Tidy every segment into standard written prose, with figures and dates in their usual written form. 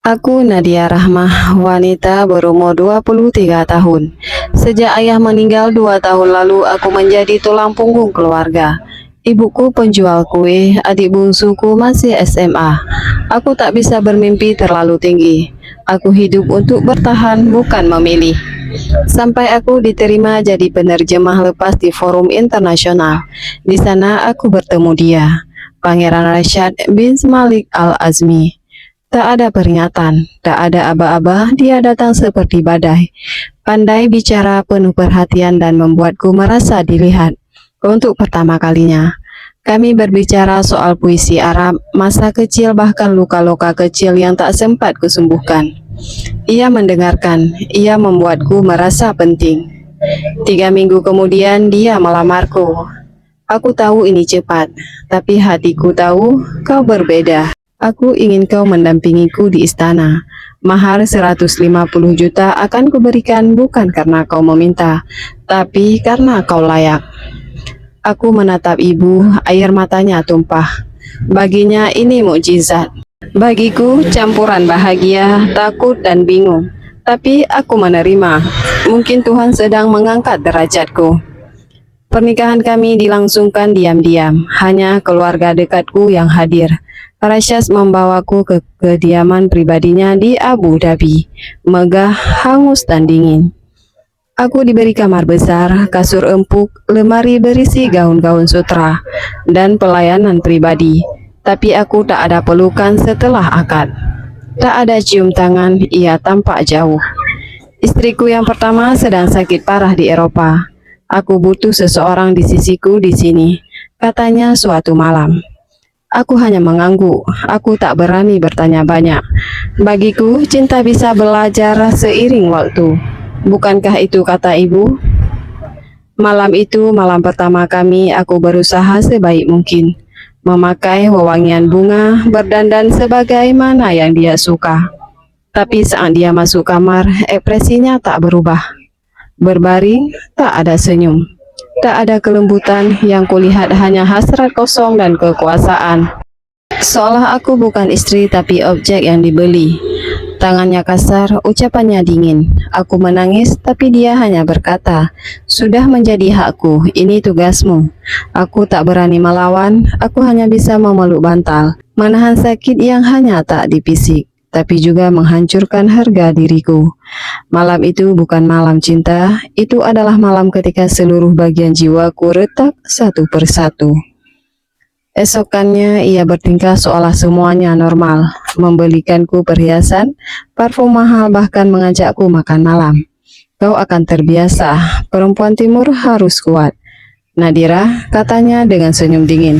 Aku Nadia Rahmah, wanita berumur 23 tahun. Sejak ayah meninggal 2 tahun lalu, aku menjadi tulang punggung keluarga. Ibuku penjual kue, adik bungsuku masih SMA. Aku tak bisa bermimpi terlalu tinggi. Aku hidup untuk bertahan, bukan memilih. Sampai aku diterima jadi penerjemah lepas di forum internasional. Di sana aku bertemu dia, Pangeran Rashad bin Malik Al-Azmi. Tak ada peringatan, tak ada aba-aba, dia datang seperti badai. Pandai bicara, penuh perhatian dan membuatku merasa dilihat. Untuk pertama kalinya, kami berbicara soal puisi Arab, masa kecil bahkan luka-luka kecil yang tak sempat kusembuhkan. Ia mendengarkan, ia membuatku merasa penting. 3 minggu kemudian dia melamarku. Aku tahu ini cepat, tapi hatiku tahu kau berbeda. Aku ingin kau mendampingiku di istana. Mahar 150 juta akan kuberikan bukan karena kau meminta, tapi karena kau layak. Aku menatap ibu, air matanya tumpah. Baginya ini mukjizat. Bagiku campuran bahagia, takut dan bingung. Tapi aku menerima. Mungkin Tuhan sedang mengangkat derajatku. Pernikahan kami dilangsungkan diam-diam, hanya keluarga dekatku yang hadir. Rashad membawaku ke kediaman pribadinya di Abu Dhabi, megah, hangus dan dingin. Aku diberi kamar besar, kasur empuk, lemari berisi gaun-gaun sutra, dan pelayanan pribadi. Tapi aku tak ada pelukan setelah akad. Tak ada cium tangan, ia tampak jauh. Istriku yang pertama sedang sakit parah di Eropa. Aku butuh seseorang di sisiku di sini, katanya suatu malam. Aku hanya mengangguk, aku tak berani bertanya banyak. Bagiku, cinta bisa belajar seiring waktu. Bukankah itu kata ibu? Malam itu, malam pertama kami, aku berusaha sebaik mungkin. Memakai wewangian bunga, berdandan sebagaimana yang dia suka. Tapi saat dia masuk kamar, ekspresinya tak berubah. Berbaring, tak ada senyum. Tak ada kelembutan, yang kulihat hanya hasrat kosong dan kekuasaan. Seolah aku bukan istri tapi objek yang dibeli. Tangannya kasar, ucapannya dingin. Aku menangis tapi dia hanya berkata, "Sudah menjadi hakku, ini tugasmu." Aku tak berani melawan, aku hanya bisa memeluk bantal, menahan sakit yang hanya tak dipisik, tapi juga menghancurkan harga diriku. Malam itu bukan malam cinta, itu adalah malam ketika seluruh bagian jiwaku retak satu persatu. Esokannya ia bertingkah seolah semuanya normal, membelikanku perhiasan, parfum mahal bahkan mengajakku makan malam. Kau akan terbiasa, perempuan timur harus kuat. Nadira, katanya dengan senyum dingin.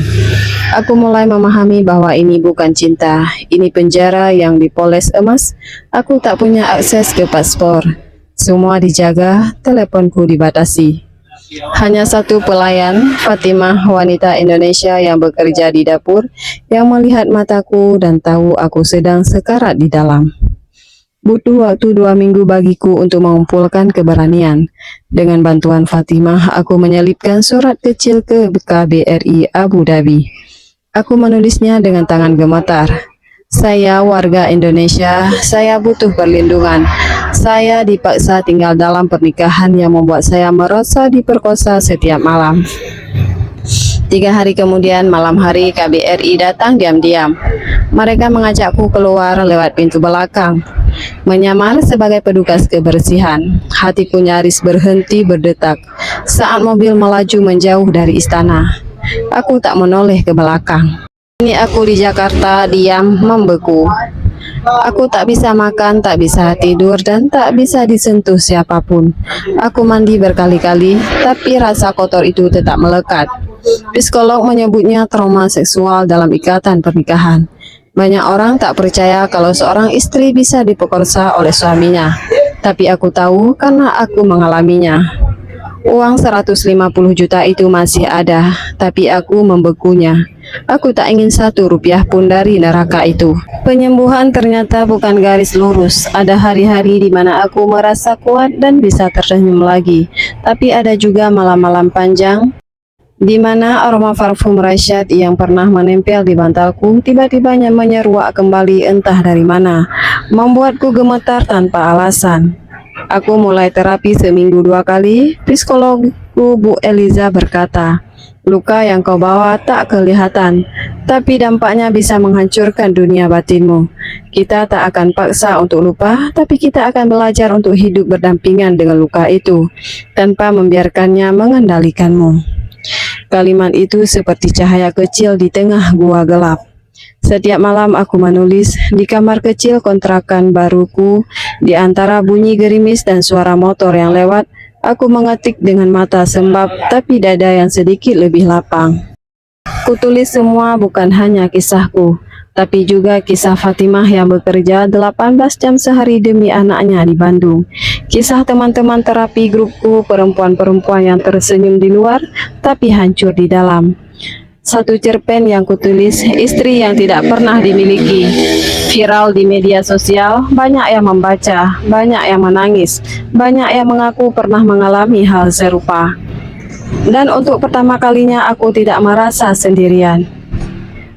Aku mulai memahami bahwa ini bukan cinta, ini penjara yang dipoles emas. Aku tak punya akses ke paspor. Semua dijaga, teleponku dibatasi. Hanya satu pelayan, Fatimah, wanita Indonesia yang bekerja di dapur, yang melihat mataku dan tahu aku sedang sekarat di dalam. Butuh waktu 2 minggu bagiku untuk mengumpulkan keberanian. Dengan bantuan Fatimah, aku menyelipkan surat kecil ke KBRI Abu Dhabi. Aku menulisnya dengan tangan gemetar. Saya warga Indonesia, saya butuh perlindungan. Saya dipaksa tinggal dalam pernikahan yang membuat saya merasa diperkosa setiap malam. 3 hari kemudian, malam hari, KBRI datang diam-diam. Mereka mengajakku keluar lewat pintu belakang. Menyamar sebagai petugas kebersihan. Hatiku nyaris berhenti berdetak saat mobil melaju menjauh dari istana. Aku tak menoleh ke belakang. Ini aku di Jakarta, diam, membeku. Aku tak bisa makan, tak bisa tidur, dan tak bisa disentuh siapapun. Aku mandi berkali-kali, tapi rasa kotor itu tetap melekat. Psikolog menyebutnya trauma seksual dalam ikatan pernikahan. Banyak orang tak percaya kalau seorang istri bisa diperkosa oleh suaminya. Tapi aku tahu karena aku mengalaminya. Uang 150 juta itu masih ada, tapi aku membekunya. Aku tak ingin 1 rupiah pun dari neraka itu. Penyembuhan ternyata bukan garis lurus. Ada hari-hari di mana aku merasa kuat dan bisa tersenyum lagi. Tapi ada juga malam-malam panjang di mana aroma parfum Rashad yang pernah menempel di bantalku tiba-tiba menyeruak kembali entah dari mana. membuatku gemetar tanpa alasan. Aku mulai terapi seminggu 2 kali. Psikologku Bu Eliza berkata, luka yang kau bawa tak kelihatan, tapi dampaknya bisa menghancurkan dunia batinmu. Kita tak akan paksa untuk lupa, tapi kita akan belajar untuk hidup berdampingan dengan luka itu, tanpa membiarkannya mengendalikanmu. Kalimat itu seperti cahaya kecil di tengah gua gelap. Setiap malam aku menulis di kamar kecil kontrakan baruku, di antara bunyi gerimis dan suara motor yang lewat. Aku mengetik dengan mata sembab, tapi dada yang sedikit lebih lapang. Kutulis semua bukan hanya kisahku, tapi juga kisah Fatimah yang bekerja 18 jam sehari demi anaknya di Bandung. Kisah teman-teman terapi grupku, perempuan-perempuan yang tersenyum di luar, tapi hancur di dalam. Satu cerpen yang kutulis, istri yang tidak pernah dimiliki, viral di media sosial. Banyak yang membaca, banyak yang menangis, banyak yang mengaku pernah mengalami hal serupa. Dan untuk pertama kalinya aku tidak merasa sendirian.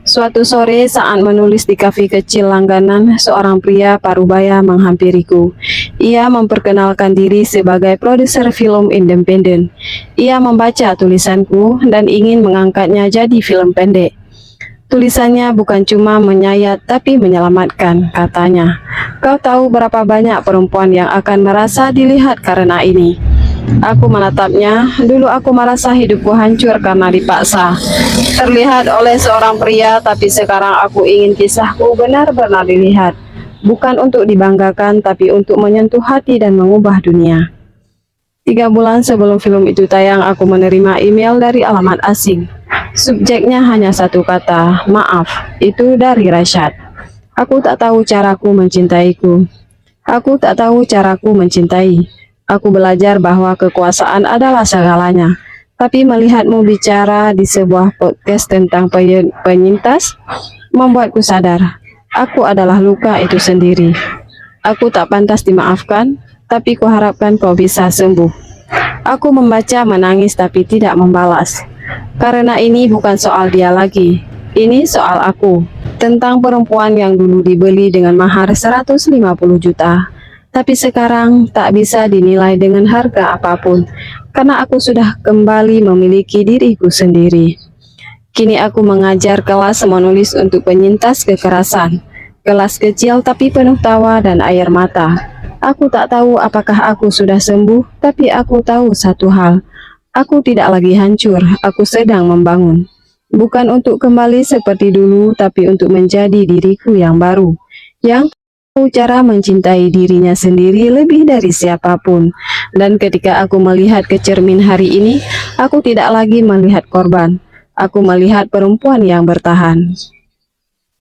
Suatu sore saat menulis di kafe kecil langganan, seorang pria parubaya menghampiriku. Ia memperkenalkan diri sebagai produser film independen. Ia membaca tulisanku dan ingin mengangkatnya jadi film pendek. Tulisannya bukan cuma menyayat tapi menyelamatkan, katanya. Kau tahu berapa banyak perempuan yang akan merasa dilihat karena ini? Aku menatapnya. Dulu aku merasa hidupku hancur karena dipaksa terlihat oleh seorang pria, tapi sekarang aku ingin kisahku benar-benar dilihat. Bukan untuk dibanggakan, tapi untuk menyentuh hati dan mengubah dunia. 3 bulan sebelum film itu tayang, aku menerima email dari alamat asing. Subjeknya hanya satu kata, maaf, itu dari Rashad. Aku tak tahu caraku mencintaiku. Aku tak tahu caraku mencintai. Aku belajar bahwa kekuasaan adalah segalanya. Tapi melihatmu bicara di sebuah podcast tentang penyintas membuatku sadar, aku adalah luka itu sendiri. Aku tak pantas dimaafkan, tapi kuharapkan kau bisa sembuh. Aku membaca, menangis, tapi tidak membalas. Karena ini bukan soal dia lagi. Ini soal aku. Tentang perempuan yang dulu dibeli dengan mahar 150 juta. Tapi sekarang tak bisa dinilai dengan harga apapun, karena aku sudah kembali memiliki diriku sendiri. Kini aku mengajar kelas menulis untuk penyintas kekerasan. Kelas kecil tapi penuh tawa dan air mata. Aku tak tahu apakah aku sudah sembuh, tapi aku tahu satu hal. Aku tidak lagi hancur, aku sedang membangun. Bukan untuk kembali seperti dulu, tapi untuk menjadi diriku yang baru. Yang cara mencintai dirinya sendiri lebih dari siapapun. Dan ketika aku melihat ke cermin hari ini, aku tidak lagi melihat korban. Aku melihat perempuan yang bertahan.